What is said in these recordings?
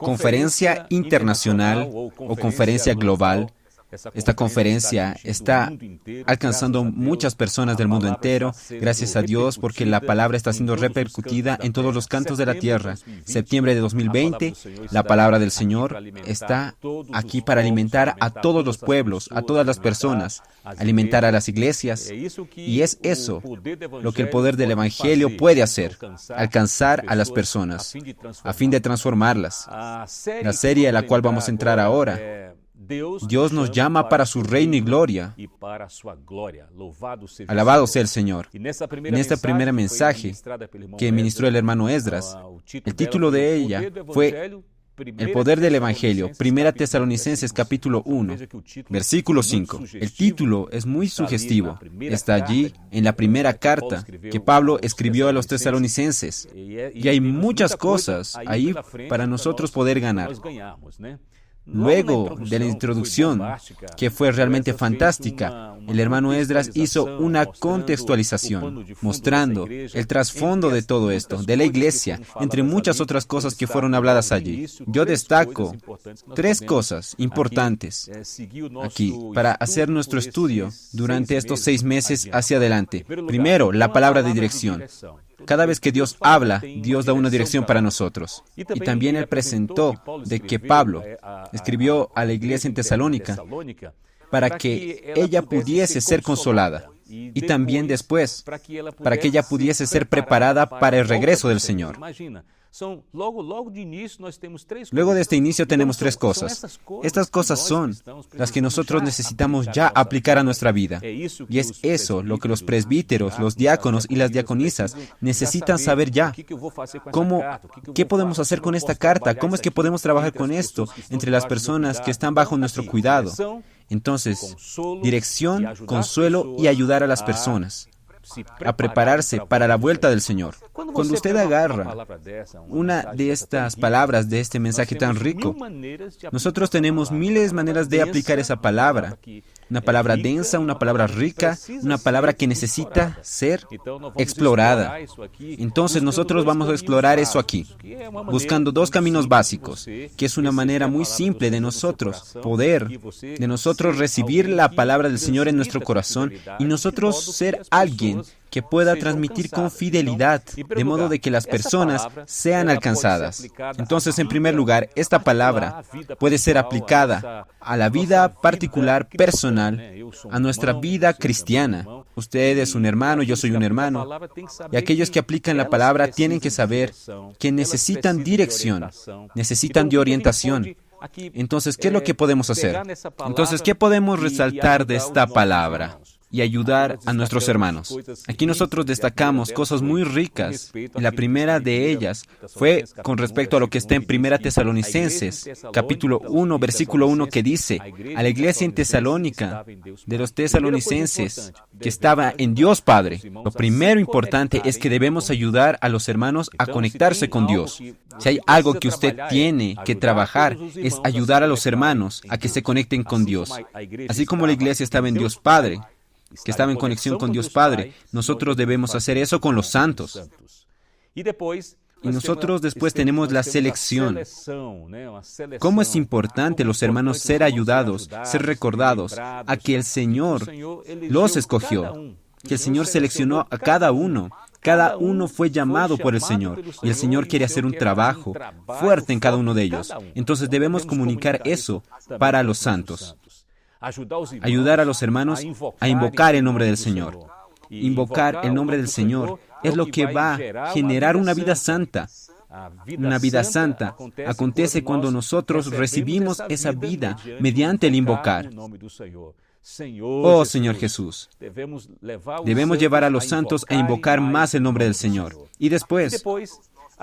conferencia internacional o conferencia global. Esta conferencia está alcanzando muchas personas del mundo entero, gracias a Dios, porque la palabra está siendo repercutida en todos los cantos de la tierra. Septiembre de 2020, la palabra del Señor está aquí para alimentar a todos los pueblos, a todas las personas, alimentar a las iglesias. Y es eso lo que el poder del Evangelio puede hacer, alcanzar a las personas, a fin de transformarlas. La serie a la cual vamos a entrar ahora, Dios nos llama para su reino y gloria. Alabado sea el Señor. En esta primera mensaje que ministró el hermano Esdras, el título de ella fue El poder del Evangelio, Primera Tesalonicenses capítulo 1, versículo 5. El título es muy sugestivo. Está allí en la primera carta que Pablo escribió a los tesalonicenses. Y hay muchas cosas ahí para nosotros poder ganar. Luego de la introducción, que fue realmente fantástica, el hermano Esdras hizo una contextualización, mostrando el trasfondo de todo esto, de la iglesia, entre muchas otras cosas que fueron habladas allí. Yo destaco 3 cosas importantes aquí para hacer nuestro estudio durante estos 6 meses hacia adelante. Primero, la palabra de dirección. Cada vez que Dios habla, Dios da una dirección para nosotros. Y también Él presentó de que Pablo escribió a la iglesia en Tesalónica para que ella pudiese ser consolada. Y también después, para que ella pudiese ser preparada para el regreso del Señor. Luego de este inicio tenemos 3 cosas. Estas cosas son las que nosotros necesitamos ya aplicar a nuestra vida. Y es eso lo que los presbíteros, los diáconos y las diaconisas necesitan saber ya. ¿Qué podemos hacer con esta carta? ¿Cómo es que podemos trabajar con esto entre las personas que están bajo nuestro cuidado? Entonces, dirección, consuelo y ayudar a las personas a prepararse para la vuelta del Señor. Cuando usted agarra una de estas palabras de este mensaje tan rico, nosotros tenemos miles de maneras de aplicar esa palabra. Una palabra densa, una palabra rica, una palabra que necesita ser explorada. Entonces nosotros vamos a explorar eso aquí, buscando 2 caminos básicos, que es una manera muy simple de nosotros recibir la palabra del Señor en nuestro corazón y nosotros ser alguien que pueda transmitir con fidelidad, de modo de que las personas sean alcanzadas. Entonces, en primer lugar, esta palabra puede ser aplicada a la vida particular, personal, a nuestra vida cristiana. Usted es un hermano, yo soy un hermano, y aquellos que aplican la palabra tienen que saber que necesitan dirección, necesitan de orientación. Entonces, ¿qué es lo que podemos hacer? Entonces, ¿qué podemos resaltar de esta palabra y ayudar a nuestros hermanos? Aquí nosotros destacamos cosas muy ricas. La primera de ellas fue con respecto a lo que está en Primera Tesalonicenses, capítulo 1, versículo 1, que dice, a la iglesia en Tesalónica, de los tesalonicenses, que estaba en Dios Padre. Lo primero importante es que debemos ayudar a los hermanos a conectarse con Dios. Si hay algo que usted tiene que trabajar, es ayudar a los hermanos a que se conecten con Dios. Así como la iglesia estaba en Dios Padre, que estaba en conexión con Dios Padre, nosotros debemos hacer eso con los santos. Y nosotros después tenemos la selección. ¿Cómo es importante los hermanos ser ayudados, ser recordados a que el Señor los escogió, que el Señor seleccionó a cada uno? Cada uno fue llamado por el Señor y el Señor quiere hacer un trabajo fuerte en cada uno de ellos. Entonces debemos comunicar eso para los santos. Ayudar a los hermanos a invocar el nombre del Señor. Invocar el nombre del Señor es lo que va a generar una vida santa. Una vida santa acontece cuando nosotros recibimos esa vida mediante el invocar. Oh Señor Jesús, debemos llevar a los santos a invocar más el nombre del Señor. Y después,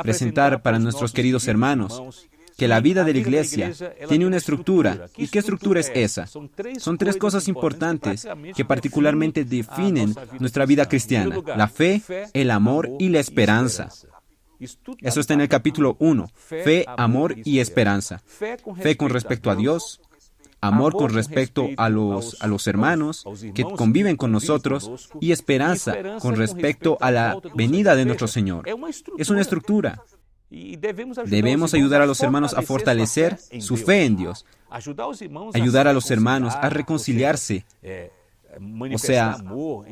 presentar para nuestros queridos hermanos que la vida de la iglesia tiene una estructura. ¿Y qué estructura es esa? Son 3 cosas importantes que particularmente definen nuestra vida cristiana: la fe, el amor y la esperanza. Eso está en el capítulo 1. Fe, amor y esperanza. Fe con respecto a Dios. Amor con respecto a los hermanos que conviven con nosotros, y esperanza con respecto a la venida de nuestro Señor. Es una estructura. Debemos ayudar a los hermanos a fortalecer su fe en Dios, ayudar a los hermanos a reconciliarse, o sea,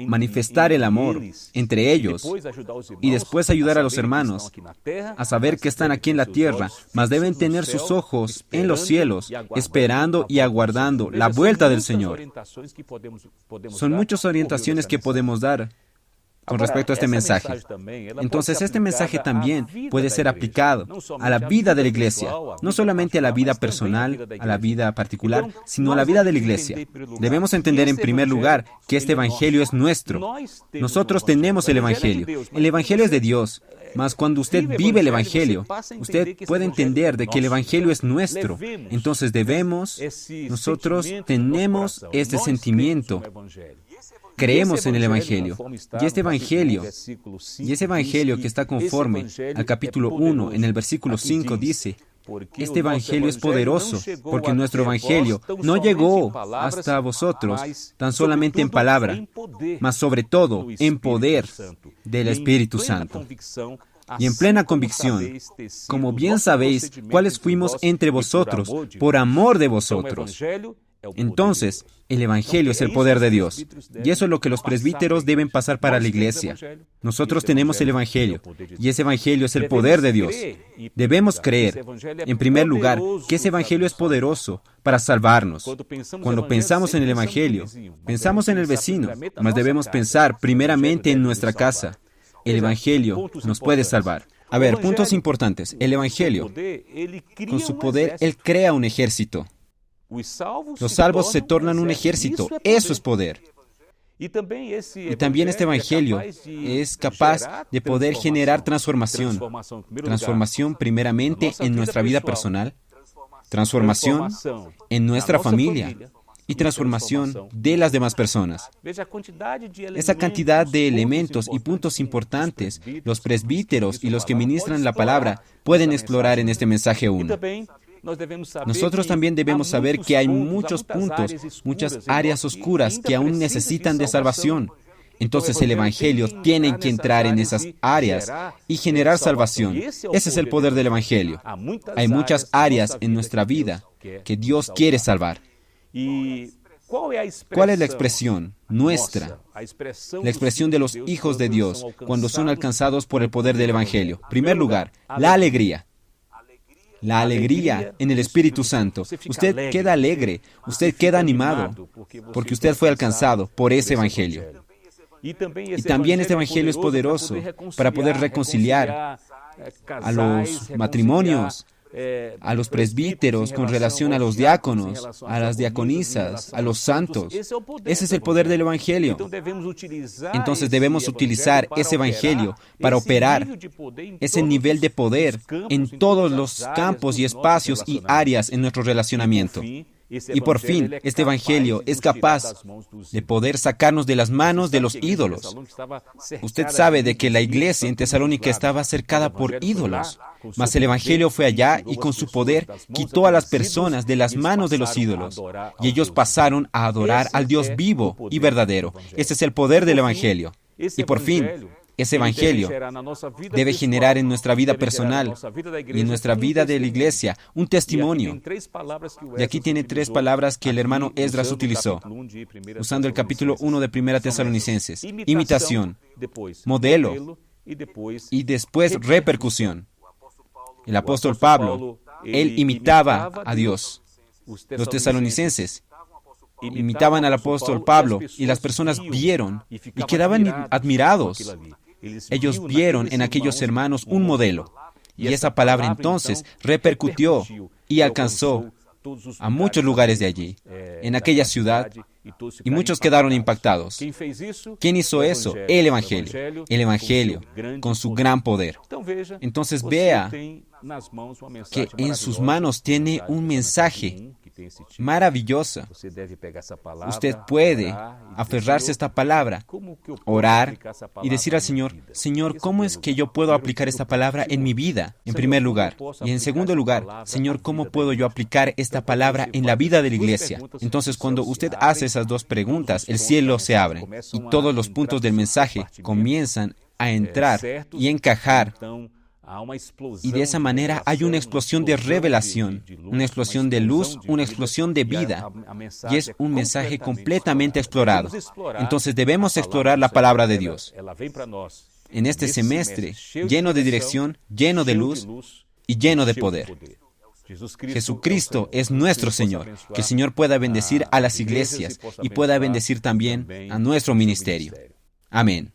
manifestar el amor entre ellos, y después ayudar a los hermanos a saber que están aquí en la tierra, mas deben tener sus ojos en los cielos, esperando y aguardando la vuelta del Señor. Son muchas orientaciones que podemos dar con respecto a este mensaje. Entonces, este mensaje también puede ser aplicado a la vida de la iglesia, no solamente a la vida personal, a la vida particular, sino a la vida de la iglesia. Debemos entender en primer lugar que este evangelio es nuestro. Nosotros tenemos el evangelio. El evangelio es de Dios. Mas cuando usted vive el evangelio, usted puede entender de que el evangelio es nuestro. Entonces nosotros tenemos este sentimiento. Creemos en el Evangelio. Y ese Evangelio que está conforme al capítulo 1, en el versículo 5, dice, este Evangelio es poderoso, porque nuestro Evangelio no llegó hasta vosotros tan solamente en palabra, mas sobre todo en poder del Espíritu Santo. Y en plena convicción, como bien sabéis, cuáles fuimos entre vosotros, por amor de vosotros. Entonces, el Evangelio es el poder de Dios. Y eso es lo que los presbíteros deben pasar para la iglesia. Nosotros tenemos el Evangelio, y ese Evangelio es el poder de Dios. Debemos creer, en primer lugar, que ese Evangelio es poderoso para salvarnos. Cuando pensamos en el Evangelio, pensamos en el vecino, mas debemos pensar primeramente en nuestra casa. El Evangelio nos puede salvar. A ver, puntos importantes. El Evangelio, con su poder, Él crea un ejército. Los salvos se tornan un ejército. Eso es poder. Y también este Evangelio es capaz de poder generar transformación. Transformación primeramente en nuestra vida personal, transformación en nuestra familia y transformación de las demás personas. Esa cantidad de elementos y puntos importantes, los presbíteros y los que ministran la palabra pueden explorar en este mensaje 1. Nosotros también debemos saber que hay muchos puntos, muchas áreas oscuras que aún necesitan de salvación. Entonces el Evangelio tiene que entrar en esas áreas y generar salvación. Ese es el poder del Evangelio. Hay muchas áreas en nuestra vida que Dios quiere salvar. ¿Cuál es la expresión nuestra? La expresión de los hijos de Dios cuando son alcanzados por el poder del Evangelio. En primer lugar, la alegría. La alegría en el Espíritu Santo. Usted queda alegre, usted queda animado, porque usted fue alcanzado por ese Evangelio. Y también este Evangelio es poderoso para poder reconciliar a los matrimonios, a los presbíteros con relación a los diáconos, a las diaconisas, a los santos. Ese es el poder del Evangelio. Entonces debemos utilizar ese Evangelio para operar ese nivel de poder en todos los campos y espacios y áreas en nuestro relacionamiento. Y por fin, este Evangelio es capaz de poder sacarnos de las manos de los ídolos. Usted sabe de que la iglesia en Tesalónica estaba cercada por ídolos, mas el Evangelio fue allá y con su poder quitó a las personas de las manos de los ídolos, y ellos pasaron a adorar al Dios vivo y verdadero. Ese es el poder del Evangelio. Y por fin, ese Evangelio debe generar en nuestra vida personal y en nuestra vida de la iglesia un testimonio. Y aquí tiene 3 palabras que el hermano Esdras utilizó, usando el capítulo 1 de 1 Tesalonicenses. Imitación, modelo y después repercusión. El apóstol Pablo, él imitaba a Dios. Los tesalonicenses imitaban al apóstol Pablo y las personas vieron y quedaban admirados. Ellos vieron en aquellos hermanos un modelo, y esa palabra entonces repercutió y alcanzó a muchos lugares de allí, en aquella ciudad, y muchos quedaron impactados. ¿Quién hizo eso? El Evangelio, con su gran poder. Entonces vea que en sus manos tiene un mensaje maravilloso. Usted puede aferrarse a esta palabra, orar y decir al Señor, Señor, ¿cómo es que yo puedo aplicar esta palabra en mi vida? En primer lugar. Y en segundo lugar, Señor, ¿cómo puedo yo aplicar esta palabra en la vida de la iglesia? Entonces, cuando usted hace esas 2 preguntas, el cielo se abre y todos los puntos del mensaje comienzan a entrar y encajar Y de esa manera hay una explosión de revelación, una explosión de luz, una explosión de vida. Y es un mensaje completamente explorado. Entonces debemos explorar la palabra de Dios. En este semestre, lleno de dirección, lleno de luz y lleno de poder. Jesucristo es nuestro Señor. Que el Señor pueda bendecir a las iglesias y pueda bendecir también a nuestro ministerio. Amén.